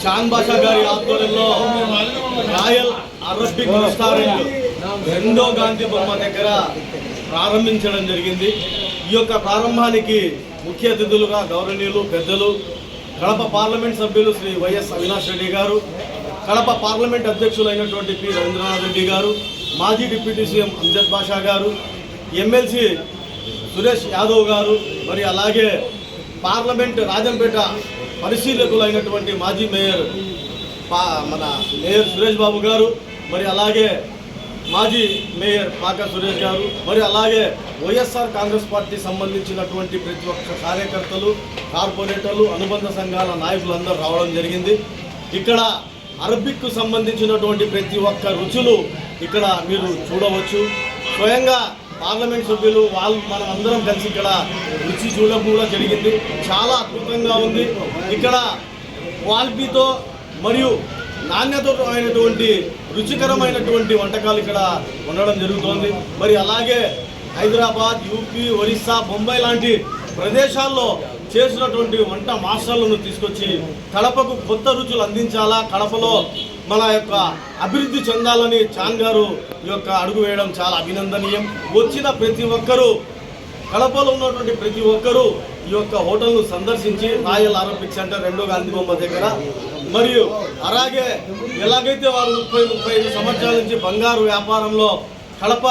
చాంద్ బాషా గారి ఆధ్వర్యంలో royal Arabic restaurant రెండో గాంధీ బొమ్మ దగ్గర ప్రారంభించడం జరిగింది. ఈ యొక్క ప్రారంభానికి ముఖ్య అతిథులుగా గౌరవనీయులు పెద్దలు కడప పార్లమెంట్ సభ్యులు శ్రీ వైఎస్ అవినాష్ రెడ్డి గారు, కడప పార్లమెంట్ అధ్యక్షులైనటువంటి పి రవీంద్రనాథ్ రెడ్డి గారు, మాజీ డిప్యూటీ సీఎం అంజద్ బాషా గారు, ఎమ్మెల్సీ సురేష్ యాదవ్ గారు, మరి అలాగే పార్లమెంట్ రాజంపేట పరిశీలకులైనటువంటి మాజీ మేయర్ మన మేయర్ సురేష్ బాబు గారు, మరి అలాగే మాజీ మేయర్ పాక సురేష్ గారు, మరి అలాగే వైఎస్ఆర్ కాంగ్రెస్ పార్టీ సంబంధించినటువంటి ప్రతి ఒక్క కార్యకర్తలు, కార్పొరేటర్లు, అనుబంధ సంఘాల నాయకులందరూ రావడం జరిగింది. ఇక్కడ అరబిక్కు సంబంధించినటువంటి ప్రతి ఒక్క రుచులు ఇక్కడ మీరు చూడవచ్చు. స్వయంగా పార్లమెంట్ సభ్యులు మనం అందరం కలిసి ఇక్కడ రుచి చూడడం కూడా జరిగింది. చాలా అద్భుతంగా ఉంది. ఇక్కడ క్వాలిటీతో మరియు నాణ్యతతో అయినటువంటి రుచికరమైనటువంటి వంటకాలు ఇక్కడ ఉండడం జరుగుతోంది. మరి అలాగే హైదరాబాద్, యూపీ, ఒరిస్సా, బొంబాయి లాంటి ప్రదేశాల్లో చేసినటువంటి వంట మాస్టర్లను తీసుకొచ్చి కడపకు కొత్త రుచులు అందించాలా, కడపలో మన యొక్క అభివృద్ధి చెందాలని చాంద్ గారు ఈ యొక్క అడుగు వేయడం చాలా అభినందనీయం. వచ్చిన ప్రతి ఒక్కరూ, కడపలో ఉన్నటువంటి ప్రతి ఒక్కరూ ఈ యొక్క హోటల్ను సందర్శించి రాయల్ అరబిక్ సెంటర్ రెండో గాంధీ బొమ్మ దగ్గర, మరియు అలాగే ఎలాగైతే వారు 30-35 సంవత్సరాల నుంచి బంగారు వ్యాపారంలో కడప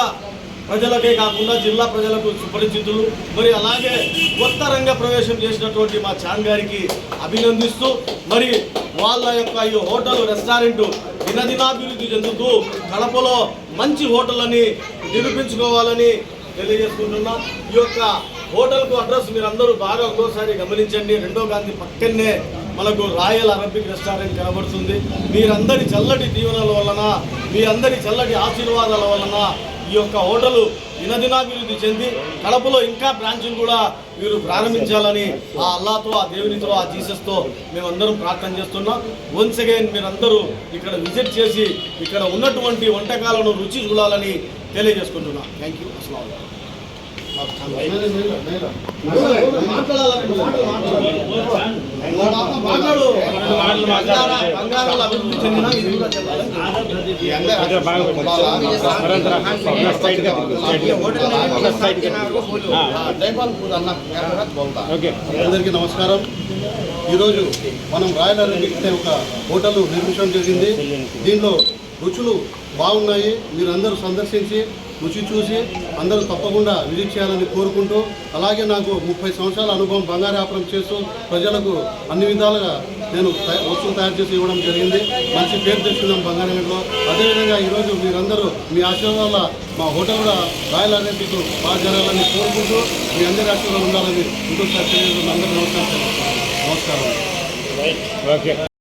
ప్రజలకే కాకుండా జిల్లా ప్రజలకు సుపరిచితులు, మరి అలాగే కొత్త రంగ ప్రవేశం చేసినటువంటి మా చాంద్ గారికి అభినందిస్తూ, మరి వాళ్ళ యొక్క ఈ హోటల్ రెస్టారెంట్ దినదినాభివృద్ధి చెందుతూ కడపలో మంచి హోటల్ అని నిరూపించుకోవాలని తెలియజేసుకుంటున్నాం. ఈ యొక్క హోటల్కు అడ్రస్ మీరందరూ బాగా ఒక్కోసారి గమనించండి. రెండో గాంధీ పక్కనే మనకు రాయల్ అరబిక్ రెస్టారెంట్ కనబడుతుంది. మీరందరి చల్లటి దీవెనల వలన, మీ అందరి చల్లటి ఆశీర్వాదాల వలన ఈ యొక్క హోటలు దినదినాభివృద్ధి చెంది కడపలో ఇంకా బ్రాంచ్ను కూడా మీరు ప్రారంభించాలని ఆ అల్లాతో, ఆ దేవునితో, ఆ జీసస్తో మేమందరం ప్రార్థన చేస్తున్నాం. వన్స్ అగైన్ మీరందరూ ఇక్కడ విజిట్ చేసి ఇక్కడ ఉన్నటువంటి వంటకాలను రుచి చూడాలని తెలియజేసుకుంటున్నాం. Thank you. అస్సలాము అలైకుం. బంగారాల అభివృద్ధి చెందిన ఇది కూడా అందరికీ నమస్కారం. ఈరోజు మనం రాయల్ అరబిక్ అనే ఒక హోటల్ నిర్మించడం జరిగింది. దీనిలో రుచులు బాగున్నాయి. మీరందరూ సందర్శించి రుచి చూసి అందరూ తప్పకుండా విజిట్ చేయాలని కోరుకుంటూ, అలాగే నాకు 30 సంవత్సరాల అనుభవం బంగారు వ్యాపారం చేస్తూ ప్రజలకు అన్ని విధాలుగా నేను వస్తువులు తయారు చేసి ఇవ్వడం జరిగింది. మంచి పేరు తెచ్చుకున్నాం బంగారంలో. అదేవిధంగా ఈరోజు మీరందరూ మీ ఆశీర్వాదాల మా హోటల్ కూడా రాయల్ అరబిక్ బాగా జరగాలని కోరుకుంటూ, మీ అందరి ఆశీర్వాదాలు ఉండాలని ఇంకొకసారి తెలియజేస్తున్న అందరూ నమస్కారం.